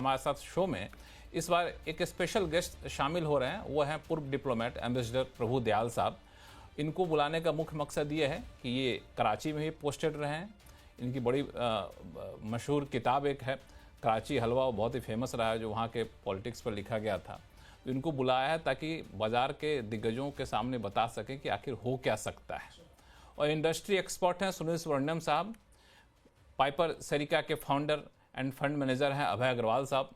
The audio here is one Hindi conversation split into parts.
हमारे साथ शो में इस बार एक स्पेशल गेस्ट शामिल हो रहे हैं। वो हैं पूर्व डिप्लोमेट एम्बेसडर प्रभु दयाल साहब। इनको बुलाने का मुख्य मकसद ये है कि ये कराची में ही पोस्टेड रहे हैं। इनकी बड़ी मशहूर किताब एक है कराची हलवा, वो बहुत ही फेमस रहा है, जो वहाँ के पॉलिटिक्स पर लिखा गया था। तो इनको बुलाया है ताकि बाज़ार के दिग्गजों के सामने बता सकें कि आखिर हो क्या सकता है। और इंडस्ट्री एक्सपर्ट हैं सुनील सुब्रमण्यम साहब, पाइपर सेरिका के फाउंडर एंड फंड मैनेजर हैं अभय अग्रवाल साहब,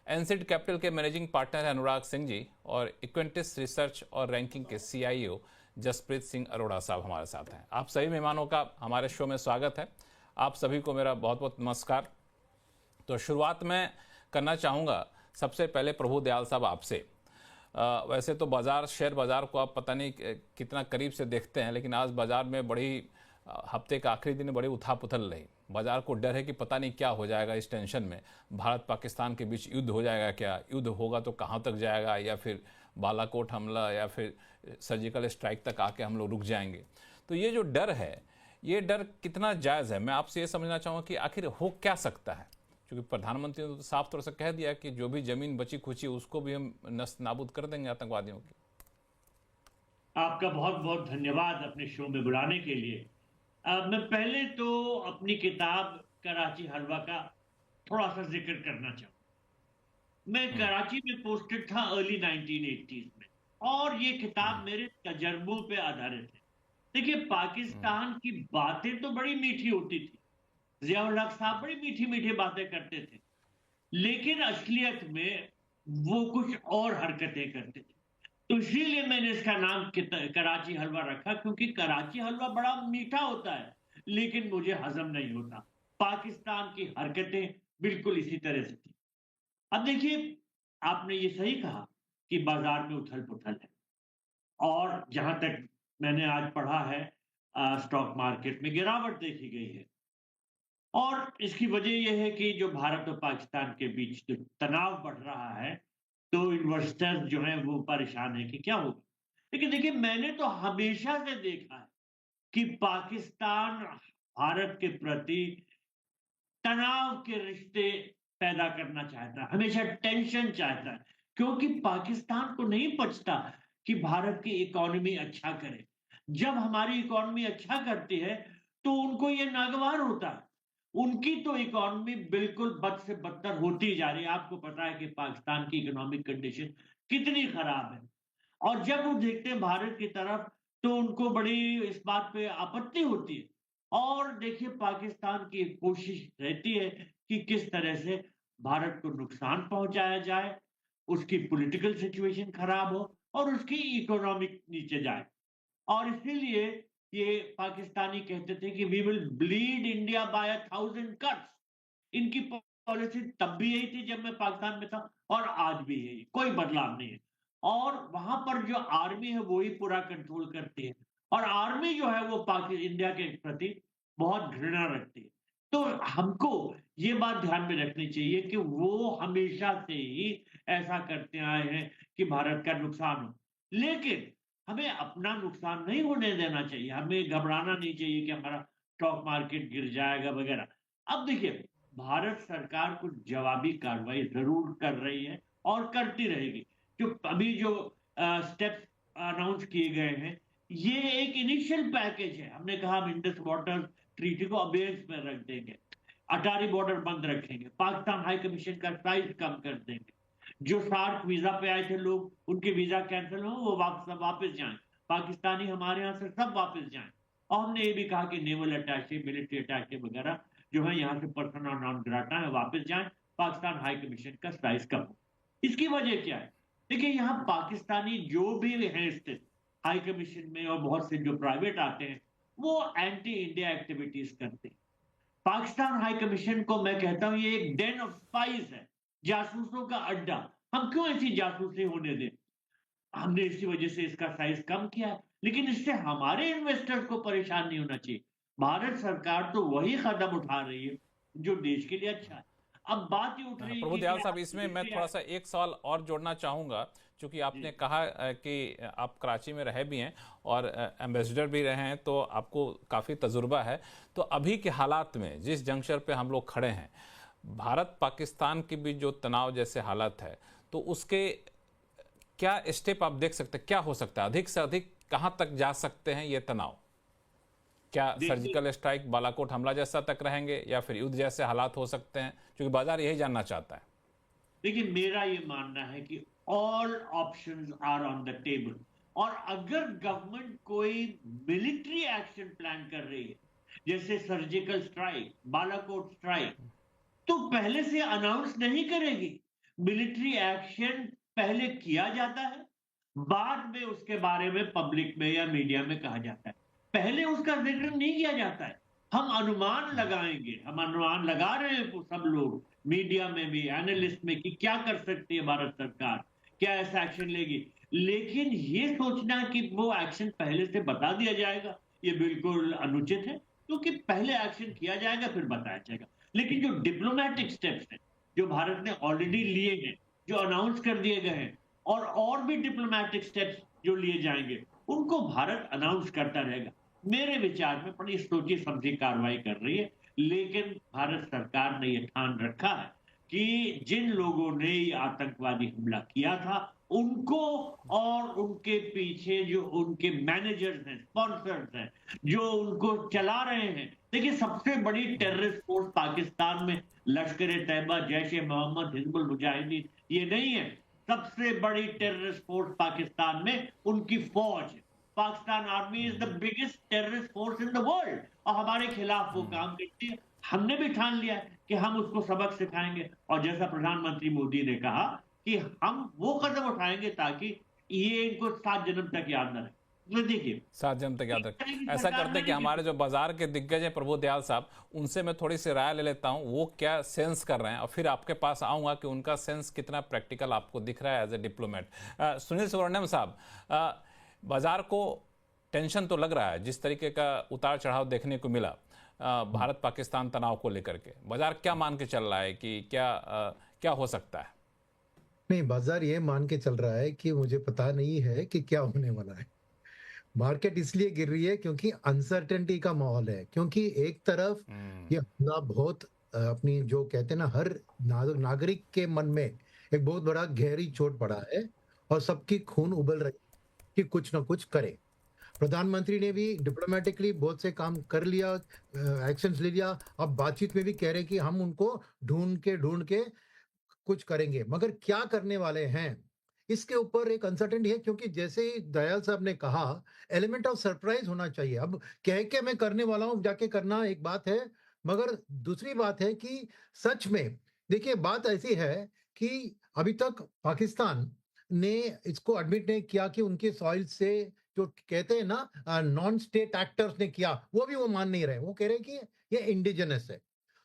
एनसीड कैपिटल के मैनेजिंग पार्टनर हैं अनुराग सिंह जी, और इक्वेंटिस रिसर्च और रैंकिंग के CIO जसप्रीत सिंह अरोड़ा साहब हमारे साथ हैं। आप सभी मेहमानों का हमारे शो में स्वागत है। आप सभी को मेरा बहुत बहुत नमस्कार। तो शुरुआत मैं करना चाहूँगा सबसे पहले प्रभु दयाल साहब आपसे। वैसे तो बाज़ार, शेयर बाज़ार को आप पता नहीं कितना करीब से देखते हैं, लेकिन आज बाज़ार में बड़ी हफ्ते का आखिरी दिन बड़ी उथल-पुथल रही। बाज़ार को डर है कि पता नहीं क्या हो जाएगा इस टेंशन में। भारत पाकिस्तान के बीच युद्ध हो जाएगा क्या, युद्ध होगा तो कहाँ तक जाएगा, या फिर बालाकोट हमला या फिर सर्जिकल स्ट्राइक तक आके हम लोग रुक जाएंगे। तो ये जो डर है, ये डर कितना जायज़ है? मैं आपसे ये समझना चाहूँगा कि आखिर हो क्या सकता है, क्योंकि प्रधानमंत्री ने तो साफ तौर से कह दिया कि जो भी ज़मीन बची खुची उसको भी हम नस्त नाबूद कर देंगे आतंकवादियों की। आपका बहुत बहुत धन्यवाद अपने शो में बुलाने के लिए। मैं पहले तो अपनी किताब कराची हलवा का थोड़ा सा जिक्र करना चाहूँ। मैं कराची में पोस्टेड था अर्ली 1980s में, और ये किताब मेरे तजर्बों पे आधारित है। देखिए, पाकिस्तान की बातें तो बड़ी मीठी होती थी, जियाउल हक साहब बड़ी मीठी मीठी बातें करते थे, लेकिन असलियत में वो कुछ और हरकतें करते थे। तो इसीलिए मैंने इसका नाम कराची हलवा रखा, क्योंकि कराची हलवा बड़ा मीठा होता है लेकिन मुझे हजम नहीं होता। पाकिस्तान की हरकतें बिल्कुल इसी तरह से थी। अब देखिए, आपने ये सही कहा कि बाजार में उथल पुथल है, और जहां तक मैंने आज पढ़ा है, स्टॉक मार्केट में गिरावट देखी गई है। और इसकी वजह यह है कि जो भारत और पाकिस्तान के बीच जो तनाव बढ़ रहा है, तो इन्वेस्टर्स जो हैं वो परेशान है कि क्या होगा। लेकिन देखिए, मैंने तो हमेशा से देखा है कि पाकिस्तान भारत के प्रति तनाव के रिश्ते पैदा करना चाहता है, हमेशा टेंशन चाहता है, क्योंकि पाकिस्तान को नहीं पचता कि भारत की इकोनॉमी अच्छा करे। जब हमारी इकोनॉमी अच्छा करती है तो उनको ये नागवार होता है। उनकी तो इकोनॉमी बिल्कुल बद से बदतर होती जा रही है। आपको पता है कि पाकिस्तान की इकोनॉमिक कंडीशन कितनी खराब है, और जब वो देखते हैं भारत की तरफ तो उनको बड़ी इस बात पे आपत्ति होती है। और देखिए, पाकिस्तान की एक कोशिश रहती है कि किस तरह से भारत को नुकसान पहुंचाया जाए, उसकी पॉलिटिकल सिचुएशन खराब हो और उसकी इकोनॉमिक नीचे जाए। और इसीलिए ये पाकिस्तानी कहते थे कि we will bleed India by 1000 cuts. इनकी पॉलिसी तब भी यही थी जब मैं पाकिस्तान में था, और आज भी यही, कोई बदलाव नहीं है। और वहां पर जो आर्मी है वो ही पूरा कंट्रोल करती है, और आर्मी जो है वो इंडिया के प्रति बहुत घृणा रखती है। तो हमको ये बात ध्यान में रखनी चाहिए कि वो हमेशा से ही ऐसा करते आए हैं कि भारत का नुकसान हो, लेकिन हमें अपना नुकसान नहीं होने देना चाहिए। हमें घबराना नहीं चाहिए कि हमारा स्टॉक मार्केट गिर जाएगा वगैरह। अब देखिए, भारत सरकार कुछ जवाबी कार्रवाई जरूर कर रही है और करती रहेगी। जो अभी जो स्टेप्स अनाउंस किए गए हैं, ये एक इनिशियल पैकेज है। हमने कहा हम इंडस वाटर ट्रीटी को अबेयंस में रख देंगे, अटारी बॉर्डर बंद रखेंगे, पाकिस्तान हाई कमीशन का साइज कम कर देंगे, जो सार्क वीजा पे आए थे लोग, उनके वीजा कैंसिल हो, वो वापस जाएं, पाकिस्तानी हमारे यहाँ से सब वापस जाएं। और हमने ये भी कहा कि नेवल अटैचे, मिलिट्री अटैचे वगैरह जो है यहाँ से पर्सनल नॉन ग्राटा है, वापस जाएं, पाकिस्तान हाई कमीशन का साइज कम हो। इसकी वजह क्या है? देखिए, यहाँ पाकिस्तानी जो भी हैं स्थित हाई कमीशन में और बहुत से जो प्राइवेट आते हैं, वो एंटी इंडिया एक्टिविटीज करते हैं। पाकिस्तान हाई कमीशन को मैं कहता हूं ये एक डेन ऑफ स्पाइस है, जासूसों का अड्डा। हम क्यों ऐसी जासूसी होने दें? हमने इसी वजह से इसका साइज कम किया है, लेकिन इससे हमारे इन्वेस्टर्स को परेशान नहीं होना चाहिए। भारत सरकार तो वही कदम उठा रही है जो देश के लिए अच्छा है। अब बात ये उठ रही है प्रभु कि दयाल क्या साहब, इसमें मैं थोड़ा सा एक सवाल और जोड़ना चाहूँगा, क्योंकि आपने जी, कहा कि आप कराची में रहे भी हैं और एम्बेसडर भी रहे हैं, तो आपको काफ़ी तजुर्बा है। तो अभी के हालात में जिस जंक्शन पे हम लोग खड़े हैं, भारत पाकिस्तान के बीच जो तनाव जैसे हालत है, तो उसके क्या स्टेप आप देख सकते हैं, क्या हो सकता है, अधिक से अधिक कहां तक जा सकते हैं ये तनाव? क्या देखिए सर्जिकल स्ट्राइक, बालाकोट हमला जैसा तक रहेंगे, या फिर युद्ध जैसे हालात हो सकते हैं? क्योंकि बाजार यही जानना चाहता है। देखिए, मेरा ये मानना है कि all options are on the table. और अगर गवर्नमेंट कोई मिलिट्री एक्शन प्लान कर रही है, जैसे सर्जिकल स्ट्राइक, बालाकोट स्ट्राइक, तो पहले से अनाउंस नहीं करेगी। मिलिट्री एक्शन पहले किया जाता है, बाद में उसके बारे में पब्लिक में या मीडिया में कहा जाता है, पहले उसका जिक्र नहीं किया जाता है। हम अनुमान लगाएंगे, हम अनुमान लगा रहे हैं सब लोग, मीडिया में भी, एनालिस्ट में, कि क्या कर सकती है भारत सरकार, क्या ऐसा एक्शन लेगी। लेकिन ये सोचना कि वो एक्शन पहले से बता दिया जाएगा, ये बिल्कुल अनुचित है, क्योंकि पहले एक्शन किया जाएगा फिर बताया जाएगा। लेकिन जो डिप्लोमेटिक स्टेप्स हैं, जो भारत ने ऑलरेडी लिए हैं, जो अनाउंस कर दिए गए हैं, और भी डिप्लोमेटिक स्टेप्स जो लिए जाएंगे, उनको भारत अनाउंस करता रहेगा। मेरे विचार में बड़ी सोची समझी कार्रवाई कर रही है। लेकिन भारत सरकार ने यह ठान रखा है कि जिन लोगों ने ये आतंकवादी हमला किया था, उनको और उनके पीछे जो उनके मैनेजर्स हैं, स्पॉन्सर्स हैं, जो उनको चला रहे हैं। देखिए, सबसे बड़ी टेररिस्ट फोर्स पाकिस्तान में लश्कर तैयबा, जैश ए मोहम्मद, हिजबुल मुजाहिदीन ये नहीं है। सबसे बड़ी टेररिस्ट फोर्स पाकिस्तान में उनकी फौज है। Pakistan army is the biggest terrorist force in the world, और हमारे खिलाफ वो काम करती है। हमने भी ठान लिया कि हम उसको सबक सिखाएंगे, और जैसा प्रधानमंत्री मोदी ने कहा कि हम वो कदम उठाएंगे ताकि ये इनको 7 जन्म तक याद न रहे। तो देखिए, 7 जन तक याद रख। ऐसा सरकार करते ने हैं कि हमारे जो बाजार के दिग्गज हैं प्रभु दयाल साहब, उनसे मैं थोड़ी सी राय ले लेता हूं, वो क्या सेंस कर रहे हैं, और फिर आपके पास आऊंगा कि उनका सेंस कितना प्रैक्टिकल आपको दिख रहा है as a diplomat. Sunil Subramaniam साहब, बाजार को टेंशन तो लग रहा है, जिस तरीके का उतार चढ़ाव देखने को मिला भारत पाकिस्तान तनाव को लेकर के, बाजार क्या मान के चल रहा है कि क्या हो सकता है? नहीं, बाजार ये मान के चल रहा है कि मुझे पता नहीं है कि क्या होने वाला है। मार्केट इसलिए गिर रही है क्योंकि अनसर्टेनिटी का माहौल है, क्योंकि एक तरफ ये हमला बहुत अपनी जो कहते हैं ना, हर नागरिक के मन में एक बहुत बड़ा गहरी चोट पड़ा है, और सबकी खून उबल रही है कि कुछ ना कुछ करे। प्रधानमंत्री ने भी डिप्लोमेटिकली बहुत से काम कर लिया, एक्शंस ले लिया। अब बातचीत में भी कह रहे हैं कि हम उनको ढूंढ के कुछ करेंगे, मगर क्या करने वाले हैं इसके ऊपर एक अनसर्टेनिटी है। क्योंकि जैसे ही दयाल साहब ने कहा, एलिमेंट ऑफ सरप्राइज होना चाहिए। अब कह के मैं करने वाला हूं, जाके करना एक बात है, मगर दूसरी बात है कि सच में देखिए, बात ऐसी है कि अभी तक पाकिस्तान ने इसको एडमिट नहीं किया कि उनके सॉइल से जो कहते हैं ना नॉन स्टेट एक्टर्स ने किया, वो मान नहीं रहे। वो कह रहे हैं कि ये इंडिजिनस है।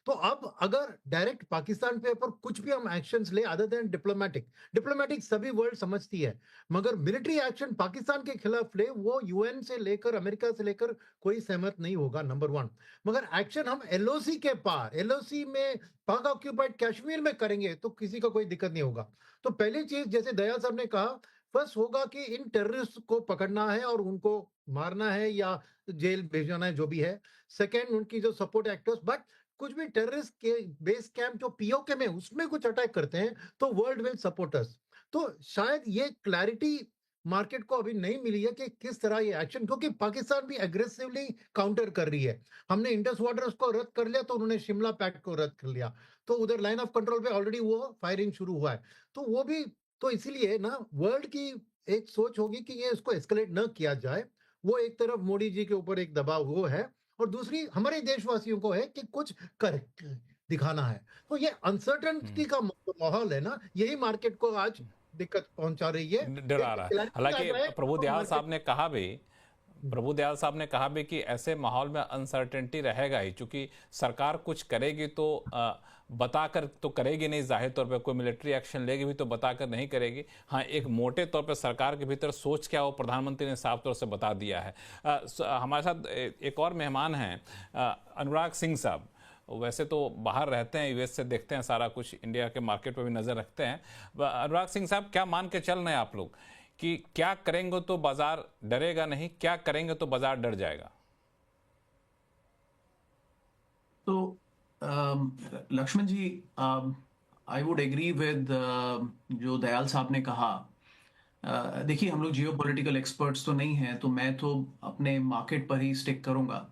तो अब अगर डायरेक्ट पाकिस्तान पे पर कुछ भी हम एक्शंस ले, अदर देन डिप्लोमेटिक सभी वर्ल्ड समझती है, मगर मिलिट्री एक्शन पाकिस्तान के खिलाफ ले, वो यूएन से लेकर अमेरिका से लेकर कोई सहमत नहीं होगा, नंबर 1। मगर एक्शन हम एलओसी के पार, एलओसी में पाक ऑक्यूपाइड कश्मीर में करेंगे तो किसी का कोई दिक्कत नहीं होगा। तो पहली चीज, जैसे दयाल साहब ने कहा, फर्स्ट होगा कि इन टेररिस्ट को पकड़ना है और उनको मारना है या जेल भेजना है, जो भी है। सेकेंड, उनकी जो सपोर्ट एक्टर्स, बट कुछ भी टेररिस्ट के बेस कैंप जो पीओके में, उसमें कुछ अटैक करते हैं तो वर्ल्ड विल सपोर्ट अस। तो शायद ये क्लैरिटी मार्केट को अभी नहीं मिली है कि किस तरह ये एक्शन, क्योंकि पाकिस्तान भी एग्रेसिवली काउंटर कर रही है। हमने इंडस वाटर्स को रद्द कर लिया तो उन्होंने शिमला पैक्ट को रद्द कर लिया, तो उधर लाइन ऑफ कंट्रोल पे ऑलरेडी वो फायरिंग शुरू हुआ है। तो वो भी, तो इसीलिए ना वर्ल्ड की एक सोच होगी कि ये इसको एस्केलेट न किया जाए। वो एक तरफ मोदी जी के ऊपर एक दबाव वो है, और दूसरी हमारे देशवासियों को है कि कुछ कर दिखाना है। तो ये अनसर्टेनिटी का माहौल है ना, यही मार्केट को आज दिक्कत पहुंचा रही है, डरा रहा है। हालांकि प्रभु दयाल साहब ने कहा भी कि ऐसे माहौल में अनसर्टेनिटी रहेगा ही, क्योंकि सरकार कुछ करेगी तो बताकर तो करेगी नहीं, जाहिर तौर पे कोई मिलिट्री एक्शन लेगी भी तो बताकर नहीं करेगी। हाँ, एक मोटे तौर पे सरकार के भीतर सोच क्या हो, प्रधानमंत्री ने साफ तौर से बता दिया है। हमारे साथ एक और मेहमान हैं, अनुराग सिंह साहब। वैसे तो बाहर रहते हैं, यूएस से देखते हैं सारा कुछ, इंडिया के मार्केट पर भी नज़र रखते हैं। अनुराग सिंह साहब, क्या मान के चल रहे हैं आप लोग कि क्या करेंगे तो बाजार डरेगा नहीं, क्या करेंगे तो बाजार डर जाएगा? तो लक्ष्मण जी, आई वुड एग्री विद जो दयाल साहब ने कहा। देखिए, हम लोग जियोपॉलिटिकल एक्सपर्ट्स तो नहीं हैं, तो मैं तो अपने मार्केट पर ही स्टिक करूंगा।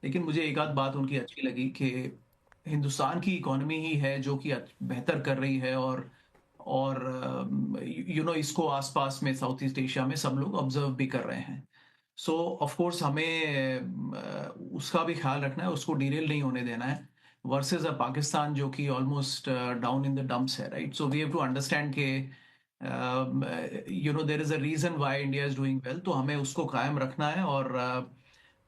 लेकिन मुझे एक आध बात उनकी अच्छी लगी कि हिंदुस्तान की इकोनॉमी ही है जो कि बेहतर कर रही है, और इसको आसपास में साउथ ईस्ट एशिया में सब लोग ऑब्जर्व भी कर रहे हैं। सो ऑफ कोर्स हमें उसका भी ख्याल रखना है, उसको डिरेल नहीं होने देना है, वर्सेस अ पाकिस्तान जो कि almost down in the dumps है, right? So we have to understand के there is a reason why India is doing well, तो हमें उसको कायम रखना है, और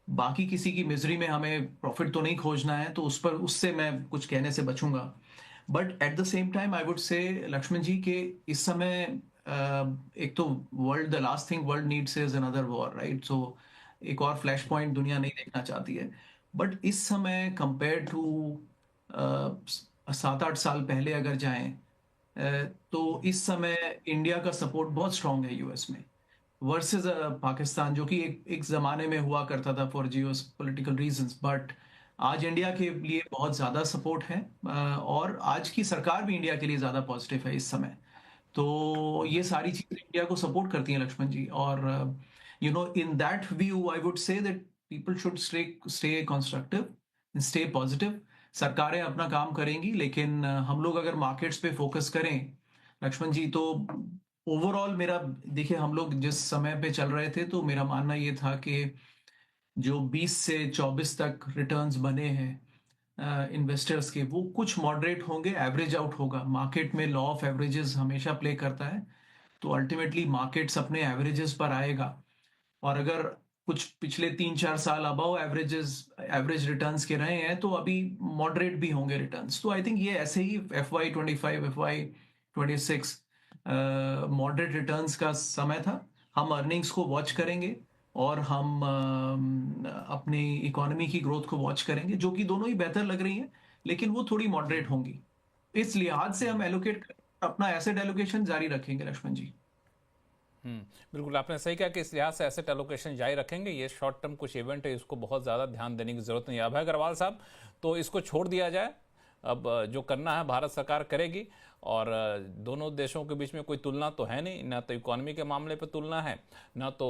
बाकी किसी की मिजरी में हमें प्रॉफिट तो नहीं खोजना है, तो उससे मैं कुछ कहने से बचूंगा। But at the same time I would say Lakshman ji के इस समय एक तो the last thing world needs is another war, right? So एक और फ्लैश पॉइंट दुनिया नहीं देखना चाहती है। बट इस समय कंपेयर टू 7-8 साल पहले अगर जाएं, तो इस समय इंडिया का सपोर्ट बहुत स्ट्रांग है यूएस में, वर्सेस पाकिस्तान जो कि एक जमाने में हुआ करता था for Jio political reasons. But आज इंडिया के लिए बहुत ज़्यादा सपोर्ट है, और आज की सरकार भी इंडिया के लिए ज़्यादा पॉजिटिव है इस समय। तो ये सारी चीज़ें इंडिया को सपोर्ट करती हैं लक्ष्मण जी, और in that view I would say that people should stay constructive, stay positive. सरकारें अपना काम करेंगी, लेकिन हम लोग अगर मार्केट्स पे फोकस करें लक्ष्मण जी, तो ओवरऑल मेरा, देखिए हम लोग जिस समय पे चल रहे थे, तो मेरा मानना ये था कि जो 20 से 24 तक रिटर्न्स बने हैं इन्वेस्टर्स के, वो कुछ मॉडरेट होंगे, एवरेज आउट होगा। मार्केट में लॉ ऑफ एवरेजेस हमेशा प्ले करता है, तो अल्टीमेटली मार्केट्स अपने एवरेजेस पर आएगा। और अगर कुछ पिछले 3-4 साल अबव एवरेज रिटर्न्स के रहे हैं, तो अभी मॉडरेट भी होंगे रिटर्न्स। तो आई थिंक ये ऐसे ही FY25 FY26 मॉडरेट रिटर्न्स का समय था। हम अर्निंग्स को वॉच करेंगे, और हम अपनी इकोनॉमी की ग्रोथ को वॉच करेंगे, जो कि दोनों ही बेहतर लग रही हैं, लेकिन वो थोड़ी मॉडरेट होंगी। इस लिहाज से हम अपना एसेट एलोकेशन जारी रखेंगे लक्ष्मण जी। बिल्कुल आपने सही कहा कि इस लिहाज से एसेट एलोकेशन जारी रखेंगे। ये शॉर्ट टर्म कुछ इवेंट है, इसको बहुत ज़्यादा ध्यान देने की जरूरत नहीं है। अभय अग्रवाल साहब, तो इसको छोड़ दिया जाए, अब जो करना है भारत सरकार करेगी, और दोनों देशों के बीच में कोई तुलना तो है नहीं, ना तो इकोनॉमी के मामले पे तुलना है, ना तो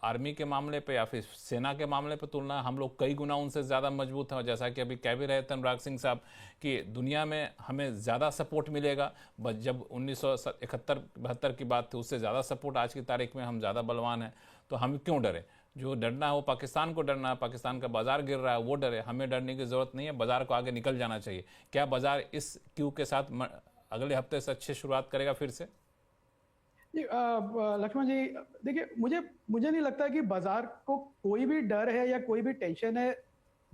आर्मी के मामले पे या फिर सेना के मामले पे तुलना है। हम लोग कई गुना उनसे ज़्यादा मजबूत हैं, और जैसा कि अभी कह भी रहे थे अनुराग सिंह साहब कि दुनिया में हमें ज़्यादा सपोर्ट मिलेगा। बस जब 1971-72 की बात थी, उससे ज़्यादा सपोर्ट आज की तारीख में, हम ज़्यादा बलवान हैं, तो हम क्यों डरे? जो डरना है वो पाकिस्तान को डरना है, पाकिस्तान का बाजार गिर रहा है वो डरे, हमें डरने की जरूरत नहीं है, बाजार को आगे निकल जाना चाहिए। क्या बाजार इस क्यू के साथ अगले हफ्ते से अच्छी शुरुआत करेगा फिर से? लक्ष्मण जी, देखिए, मुझे नहीं लगता कि बाजार को कोई भी डर है या कोई भी टेंशन है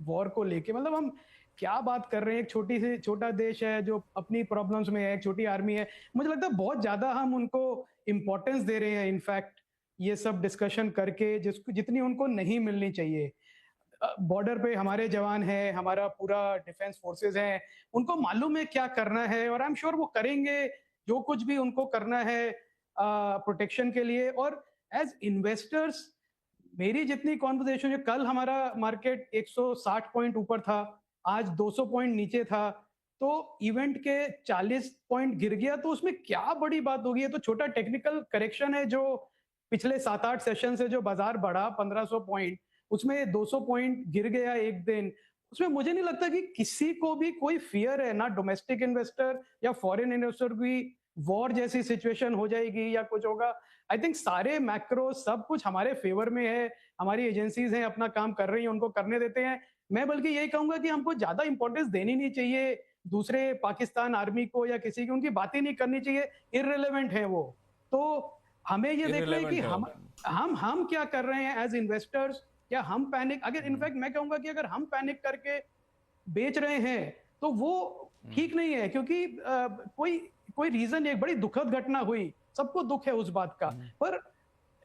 वॉर को लेके। मतलब हम क्या बात कर रहे हैं, एक छोटा देश है जो अपनी प्रॉब्लम्स में है, एक छोटी आर्मी है। मुझे लगता है बहुत ज्यादा हम उनको इंपॉर्टेंस दे रहे हैं, इनफैक्ट ये सब डिस्कशन करके, जितनी उनको नहीं मिलनी चाहिए। बॉर्डर पे हमारे जवान हैं, हमारा पूरा डिफेंस फोर्सेस हैं, उनको मालूम है क्या करना है, और आई एम श्योर वो करेंगे जो कुछ भी उनको करना है प्रोटेक्शन के लिए। और एज इन्वेस्टर्स मेरी जितनी कॉन्वर्सेशन है, कल हमारा मार्केट 160 पॉइंट ऊपर था, आज 200 पॉइंट नीचे था, तो इवेंट के 40 पॉइंट गिर गया, तो उसमें क्या बड़ी बात होगी? तो छोटा टेक्निकल करेक्शन है, जो पिछले 7-8 सेशन से जो बाजार बढ़ा 1500 पॉइंट, उसमें 200 पॉइंट गिर गया एक दिन। उसमें मुझे नहीं लगता कि किसी को भी कोई फियर है, ना डोमेस्टिक इन्वेस्टर या फॉरेन इन्वेस्टर भी वॉर जैसी सिचुएशन हो जाएगी या कुछ होगा। आई थिंक सारे मैक्रो सब कुछ हमारे फेवर में है, हमारी एजेंसीज हैं अपना काम कर रही हैं, उनको करने देते हैं। मैं बल्कि यही कहूंगा कि हमको ज्यादा इंपॉर्टेंस देनी नहीं चाहिए दूसरे पाकिस्तान आर्मी को या किसी की, उनकी बातें नहीं करनी चाहिए, इररिलेवेंट है वो। तो हमें ये देखना है कि हम क्या कर रहे हैं एज इन्वेस्टर्स। क्या हम पैनिक, अगर इनफैक्ट मैं कहूंगा कि अगर हम पैनिक करके बेच रहे हैं तो वो ठीक नहीं है, क्योंकि कोई रीजन नहीं। एक बड़ी दुखद घटना हुई, सबको दुख है उस बात का, पर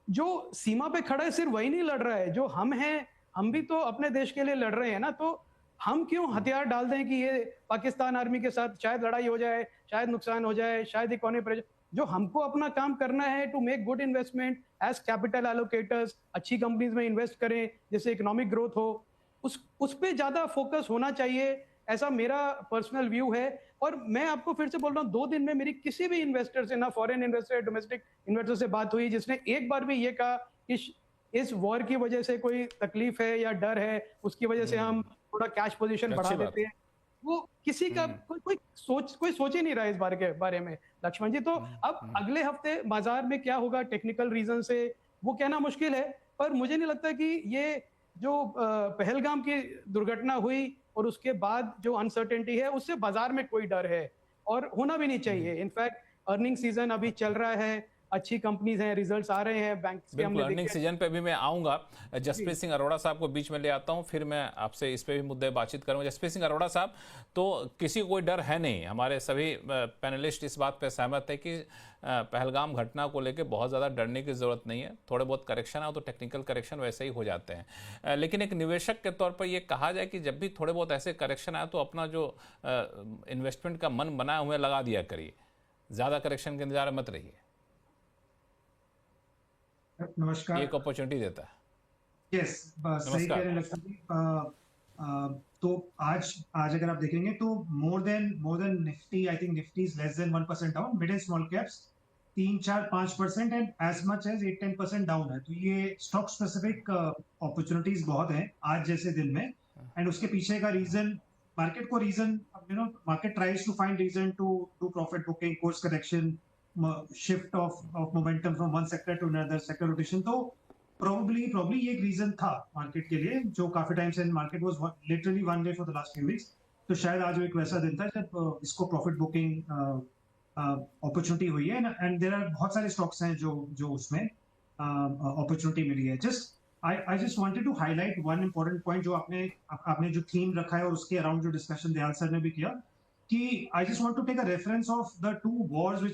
जो सीमा पे खड़ा है सिर्फ वही नहीं लड़ रहा है, जो हम हैं, हम भी तो अपने देश के लिए लड़ रहे हैं ना। तो हम क्यों हथियार डाल दें कि ये पाकिस्तान आर्मी के साथ शायद लड़ाई हो जाए, शायद नुकसान हो जाए, शायद इकोनॉमी पर। जो हमको अपना काम करना है to make good investment as capital allocators, अच्छी कंपनीज में इन्वेस्ट करें जिससे इकोनॉमिक ग्रोथ हो, उस पे ज्यादा फोकस होना चाहिए ऐसा मेरा पर्सनल व्यू है। और मैं आपको फिर से बोल रहा हूँ, 2 दिन में मेरी किसी भी इन्वेस्टर से, ना फॉरेन इन्वेस्टर डोमेस्टिक इन्वेस्टर से बात हुई जिसने एक बार भी ये कहा कि इस वॉर की वजह से कोई तकलीफ है या डर है, उसकी वजह से हम थोड़ा कैश पोजीशन बढ़ा अच्छी बात देते हैं। वो किसी का कोई सोच ही नहीं रहा है इस बारे में लक्ष्मण जी। तो अब अगले हफ्ते बाजार में क्या होगा टेक्निकल रीजन से, वो कहना मुश्किल है। पर मुझे नहीं लगता कि ये जो पहलगाम की दुर्घटना हुई और उसके बाद जो अनसर्टेनिटी है, उससे बाजार में कोई डर है और होना भी नहीं चाहिए। इनफैक्ट अर्निंग सीजन अभी चल रहा है, अच्छी कंपनीज हैं, रिजल्ट्स आ रहे हैं, बैंक से बिल्कुल हमने अर्निंग देखे। सीजन पे भी मैं आऊंगा। जसप्रीत सिंह अरोड़ा साहब को बीच में ले आता हूं, फिर मैं आपसे इस पे भी मुद्दे बातचीत करूंगा। जसप्रीत सिंह अरोड़ा साहब, तो किसी को कोई डर है नहीं, हमारे सभी पैनलिस्ट इस बात पे सहमत है कि पहलगाम घटना को लेकर बहुत ज़्यादा डरने की ज़रूरत नहीं है। थोड़े बहुत करेक्शन है तो टेक्निकल करेक्शन वैसे ही हो जाते हैं, लेकिन एक निवेशक के तौर पर ये कहा जाए कि जब भी थोड़े बहुत ऐसे करेक्शन आए तो अपना जो इन्वेस्टमेंट का मन बनाए हुए लगा दिया करिए, ज़्यादा करेक्शन के इंतजार मत रहिए। नमस्कार। एक अपॉर्चुनिटी देता है। यस, सही कह रहे हैं लक्ष्मण जी। तो आज अगर आप देखेंगे तो more than Nifty, I think Nifty is less than 1% down, mid and small caps 3-4-5% and as much as 8-10% down है। तो ये स्टॉक स्पेसिफिक अपॉर्चुनिटीज बहुत हैं आज जैसे दिन में। एंड उसके पीछे का रीजन, मार्केट को reason, market tries to find reason to do profit booking, course correction, shift of momentum from one sector to another sector rotation। तो probably ये एक reason था मार्केट के लिए, जो काफी टाइम से market was literally one way for the last few weeks। तो शायद आज वो एक वैसा दिन था जब इसको प्रॉफिट बुकिंग अपॉर्चुनिटी हुई है। एंड देयर आर बहुत सारे स्टॉक्स हैं जो उसमें अपॉर्चुनिटी मिली है। I just wanted to highlight one important point जो आपने जो थीम रखा है और उसके अराउंड जो डिस्कशन दयाल सर ने भी किया, कि I just want to take a reference of the two wars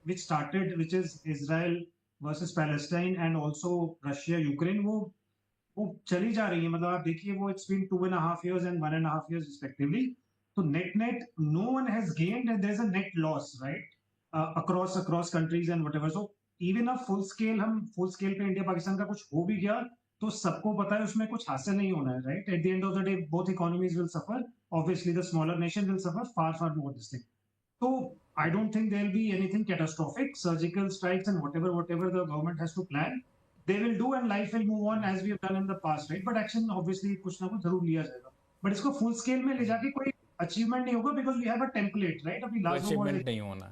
which started, which is Israel versus Palestine and also Russia Ukraine। वो चली जा रही है, मतलब आप देखिए वो it's been 2.5 years and 1.5 years respectively। तो net no one has gained and there's a net loss, right, across countries and whatever। so even a full scale पे इंडिया पाकिस्तान का कुछ हो भी गया तो सबको पता है उसमें कुछ हासिल नहीं होना है, right। at the end of the day both economies will suffer, obviously the smaller nation will suffer far more this thing। So I don't think there'll be anything catastrophic, surgical strikes and whatever the government has to plan, they will do and life will move on as we have done in the past, right। but action obviously कुछ ना कुछ जरूर लिया जाएगा, but इसको full scale में ले जाके कोई achievement नहीं होगा, because we have a template, right। अभी लास्ट अचीवमेंट नहीं होना,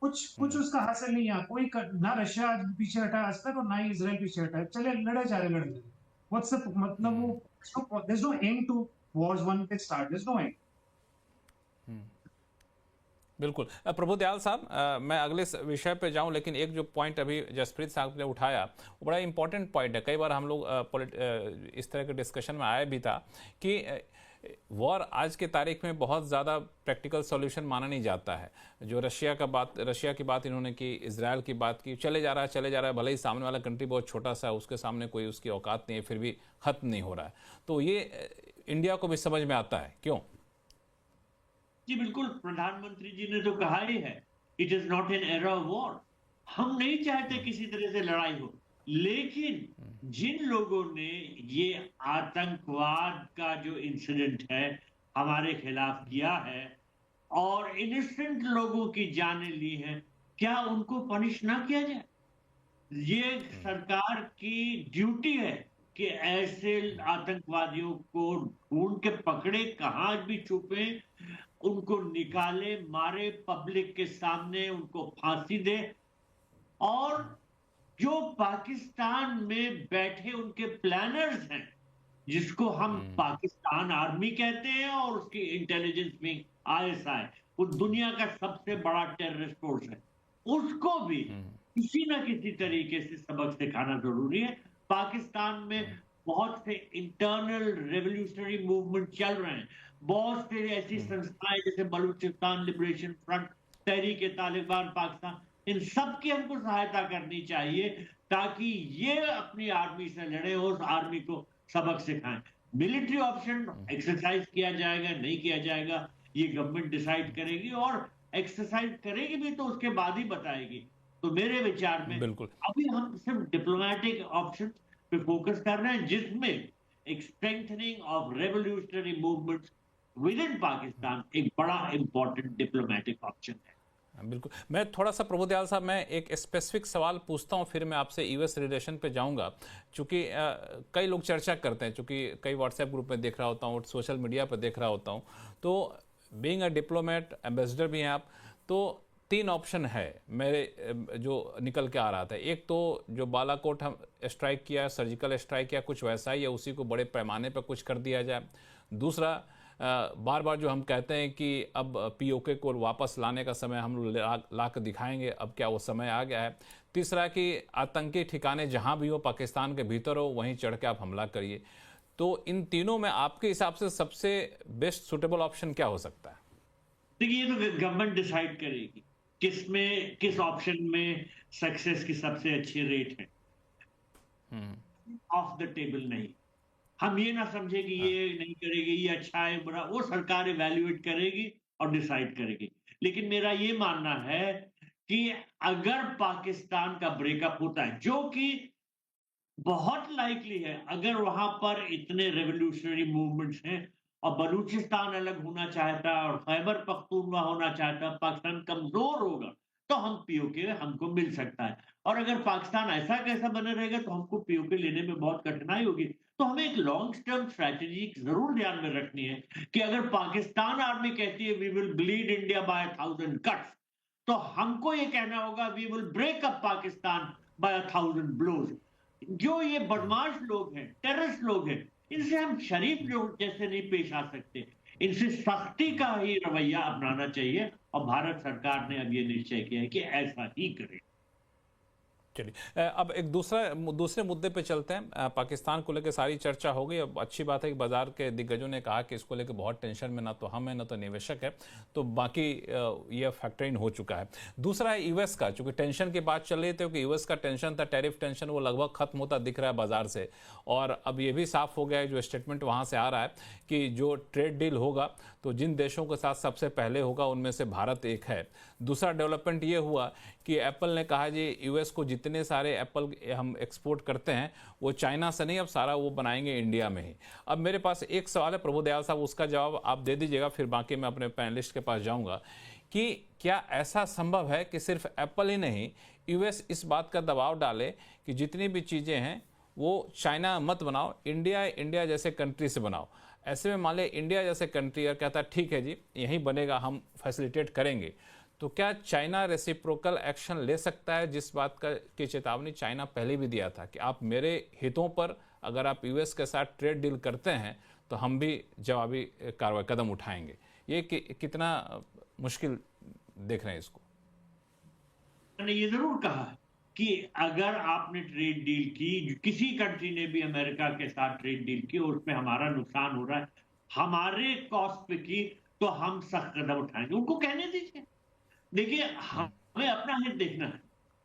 कुछ उसका हासिल नहीं है, कोई ना रशिया आज पीछे हटा आज तक और ना ही इजराइल पीछे हटा, चले लड़े जा रहे व्हाट्स द मतलब वो there's no end to wars one they start, there's no end। बिल्कुल। प्रभु दयाल साहब, मैं अगले विषय पे जाऊं, लेकिन एक जो पॉइंट अभी जसप्रीत साहब ने उठाया वो बड़ा इंपॉर्टेंट पॉइंट है। कई बार हम लोग इस तरह के डिस्कशन में आया भी था कि वॉर आज के तारीख में बहुत ज़्यादा प्रैक्टिकल सॉल्यूशन माना नहीं जाता है। जो रशिया की बात इन्होंने की, इजराइल की बात की, चले जा रहा है, भले ही सामने वाला कंट्री बहुत छोटा सा है, उसके सामने कोई उसकी औकात नहीं है, फिर भी खत्म नहीं हो रहा है। तो ये इंडिया को भी समझ में आता है, क्यों? जी बिल्कुल, प्रधानमंत्री जी ने तो कहा ही है, it is not an era of war. हम नहीं चाहते किसी तरह से लड़ाई हो, लेकिन जिन लोगों ने ये आतंकवाद का जो इंसिडेंट है हमारे खिलाफ किया है और इनोसेंट लोगों की जानें ली हैं, क्या उनको पनिश ना किया जाए? ये सरकार की ड्यूटी है कि ऐसे आतंकवादियों को ढूंढ के पकड़े, कहां भी छुपे, उनको निकाले, मारे, पब्लिक के सामने उनको फांसी दे। और जो पाकिस्तान में बैठे उनके प्लानर्स हैं, जिसको हम पाकिस्तान आर्मी कहते हैं और उसकी इंटेलिजेंस विंग ISI, वो दुनिया का सबसे बड़ा टेररिस्ट फोर्स है, उसको भी किसी ना किसी तरीके से सबक सिखाना जरूरी है। पाकिस्तान में बहुत से इंटरनल रेवोल्यूशनरी मूवमेंट चल रहे हैं, बहुत से ऐसी संस्थाएं जैसे बलूचिस्तान लिबरेशन फ्रंट, तहरीक तालिबान पाकिस्तान, इन सब की हमको सहायता करनी चाहिए ताकि ये अपनी आर्मी से लड़े और उस आर्मी को सबक सिखाएं। मिलिट्री ऑप्शन एक्सरसाइज किया जाएगा नहीं किया जाएगा ये गवर्नमेंट डिसाइड करेगी, और एक्सरसाइज करेगी भी तो उसके बाद ही बताएगी। तो मेरे विचार में अभी हम सिर्फ डिप्लोमेटिक ऑप्शन पे फोकस कर रहे हैं, जिसमें एक strengthening of revolutionary movements with in Pakistan एक बड़ा इंपॉर्टेंट डिप्लोमेटिक ऑप्शन है। बिल्कुल। मैं थोड़ा सा प्रभु दयाल साहब, मैं एक स्पेसिफिक सवाल पूछता हूं, फिर मैं आपसे यूएस रिलेशन पे जाऊंगा। चूंकि कई लोग चर्चा करते हैं, चूंकि कई व्हाट्सएप ग्रुप में देख रहा होता हूं, सोशल मीडिया पर देख रहा होता हूं, तो बीइंग अ डिप्लोमेट, एम्बेसडर भी हैं आप, तो 3 ऑप्शन है मेरे जो निकल के आ रहा था। एक तो जो बालाकोट हम स्ट्राइक किया, सर्जिकल स्ट्राइक किया, कुछ वैसा ही है, उसी को बड़े पैमाने पर कुछ कर दिया जाए। दूसरा, बार बार जो हम कहते हैं कि अब पीओके को वापस लाने का समय हम ला कर दिखाएंगे, अब क्या वो समय आ गया है। तीसरा कि आतंकी ठिकाने जहां भी हो, पाकिस्तान के भीतर हो, वहीं चढ़ के आप हमला करिए। तो इन तीनों में आपके हिसाब से सबसे बेस्ट सुटेबल ऑप्शन क्या हो सकता है? देखिए, ये तो गवर्नमेंट डिसाइड करेगी किसमें, किस ऑप्शन में सक्सेस की सबसे अच्छी रेट है। ऑफ द टेबल नहीं, हम ये ना समझे कि ये नहीं करेगी, ये अच्छा है बुरा, वो सरकार इवैल्यूएट करेगी और डिसाइड करेगी। लेकिन मेरा ये मानना है कि अगर पाकिस्तान का ब्रेकअप होता है, जो कि बहुत लाइकली है, अगर वहां पर इतने रेवोल्यूशनरी मूवमेंट्स हैं और बलूचिस्तान अलग होना चाहता है और खैबर पख्तूनख्वा होना चाहता है, पाकिस्तान कमजोर होगा, तो हम पीओके हमको मिल सकता है। और अगर पाकिस्तान ऐसा कैसा बने रहेगा तो हमको पीओके लेने में बहुत कठिनाई होगी। तो हमें एक लॉन्ग टर्म स्ट्रैटेजी जरूर ध्यान में रखनी है कि अगर पाकिस्तान आर्मी कहती है we will bleed India by 1000 cuts, तो हमको ये कहना होगा we will break up Pakistan by 1000 blows. जो ये बदमाश लोग हैं, टेररिस्ट लोग हैं, इनसे हम शरीफ लोग जैसे नहीं पेश आ सकते। इनसे सख्ती का ही रवैया अपनाना चाहिए और भारत सरकार ने अब ये निश्चय किया है कि ऐसा ही करे। चलिए, अब एक दूसरे मुद्दे पे चलते हैं। पाकिस्तान को लेकर सारी चर्चा हो गई। अब अच्छी बात है कि बाजार के दिग्गजों ने कहा कि इसको लेकर बहुत टेंशन में ना तो हम है ना तो निवेशक है, तो बाकी ये फैक्टर इन हो चुका है। दूसरा है यूएस का, चूंकि टेंशन की बात चल रही थी कि यूएस का टेंशन था, टैरिफ टेंशन, वो लगभग खत्म होता दिख रहा है बाजार से। और अब ये भी साफ हो गया है, जो स्टेटमेंट वहाँ से आ रहा है, कि जो ट्रेड डील होगा तो जिन देशों के साथ सबसे पहले होगा उनमें से भारत एक है। दूसरा डेवलपमेंट ये हुआ कि एप्पल ने कहा जी यूएस को जितने सारे एप्पल हम एक्सपोर्ट करते हैं वो चाइना से नहीं, अब सारा वो बनाएंगे इंडिया में ही। अब मेरे पास एक सवाल है प्रभु दयाल साहब, उसका जवाब आप दे दीजिएगा, फिर बाकी मैं अपने पैनलिस्ट के पास जाऊंगा कि क्या ऐसा संभव है कि सिर्फ एप्पल ही नहीं, यूएस इस बात का दबाव डाले कि जितनी भी चीज़ें हैं वो चाइना मत बनाओ, इंडिया जैसे कंट्री से बनाओ। ऐसे में मान लें इंडिया जैसे कंट्री और कहता है ठीक है जी यहीं बनेगा, हम फैसिलिटेट करेंगे, तो क्या चाइना रेसिप्रोकल एक्शन ले सकता है, जिस बात की चेतावनी चाइना पहले भी दिया था कि आप मेरे हितों पर अगर आप यूएस के साथ ट्रेड डील करते हैं तो हम भी जवाबी कार्रवाई कदम उठाएंगे। ये कितना मुश्किल देख रहे हैं इसको? मैंने ये जरूर कहा कि अगर आपने ट्रेड डील की, किसी कंट्री ने भी अमेरिका के साथ ट्रेड डील की और उसमें हमारा नुकसान हो रहा है, हमारे कॉस्ट पे की, तो हम सख्त कदम उठाएंगे। उनको कहने दीजिए। देखिए, हमें अपना हित देखना है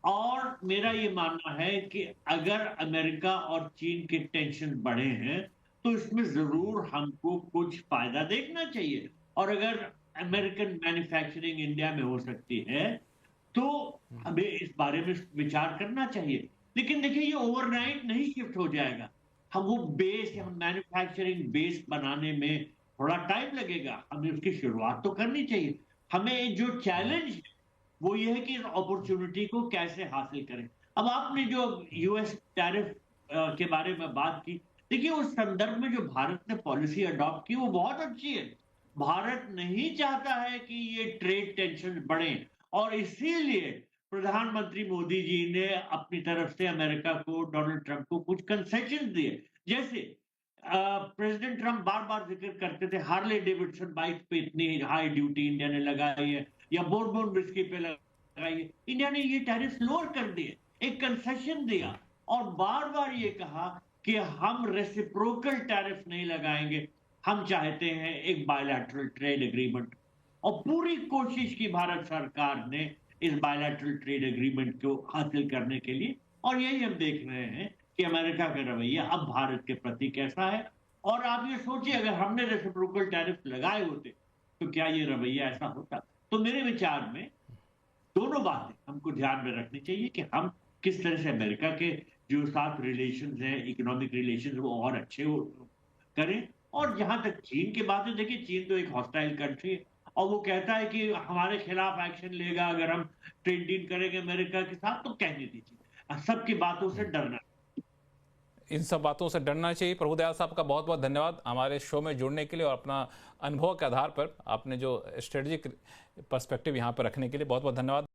और मेरा ये मानना है कि अगर अमेरिका और चीन के टेंशन बढ़े हैं तो इसमें जरूर हमको कुछ फायदा देखना चाहिए। और अगर अमेरिकन मैन्युफैक्चरिंग इंडिया में हो सकती है तो हमें इस बारे में विचार करना चाहिए। लेकिन देखिए, ये ओवरनाइट नहीं शिफ्ट हो जाएगा। हम वो बेस, हम मैन्युफैक्चरिंग बेस बनाने में थोड़ा टाइम लगेगा, हमें उसकी शुरुआत तो करनी चाहिए। हमें जो चैलेंज है वो ये है कि इस अपॉर्चुनिटी को कैसे हासिल करें। अब आपने जो यूएस टैरिफ के बारे में बात की, देखिए उस संदर्भ में जो भारत ने पॉलिसी अडॉप्ट की वो बहुत अच्छी है। भारत नहीं चाहता है कि ये ट्रेड टेंशन बढ़े और इसीलिए प्रधानमंत्री मोदी जी ने अपनी तरफ से अमेरिका को, डोनाल्ड ट्रंप को कुछ कंसेशन दिए। जैसे प्रेसिडेंट ट्रंप बार बार जिक्र करते थे हार्ले डेविडसन बाइक पे इतनी हाई ड्यूटी इंडिया ने लगाई है या बोर्बन विस्की पे लगाई है। इंडिया ने ये टैरिफ लोअर कर दिए, एक कंसेशन दिया और बार बार ये कहा कि हम रेसिप्रोकल टैरिफ नहीं लगाएंगे, हम चाहते हैं एक बायलैटरल ट्रेड एग्रीमेंट। और पूरी कोशिश की भारत सरकार ने इस बायलैटरल ट्रेड एग्रीमेंट को हासिल करने के लिए, और यही हम देख रहे हैं कि अमेरिका का रवैया अब भारत के प्रति कैसा है। और आप ये सोचिए, अगर हमने रेसिप्रोकल टैरिफ लगाए होते तो क्या ये रवैया ऐसा होता? तो मेरे विचार में दोनों बातें हमको ध्यान में रखनी चाहिए कि हम किस तरह से अमेरिका के जो साथ रिलेशंस हैं, इकोनॉमिक रिलेशंस, वो और अच्छे करें और जहां तक चीन की बात है, देखिए चीन तो एक हॉस्टाइल कंट्री है और वो कहता है कि हमारे खिलाफ एक्शन लेगा अगर हम ट्रेड डील करेंगे अमेरिका के साथ, तो कहने दीजिए, सबकी बातों से डरना। इन सब बातों से डरना चाहिए। प्रभुदयाल साहब का बहुत बहुत धन्यवाद हमारे शो में जुड़ने के लिए और अपना अनुभव के आधार पर आपने जो स्ट्रेटेजिक पर्सपेक्टिव यहाँ पर रखने के लिए बहुत बहुत धन्यवाद।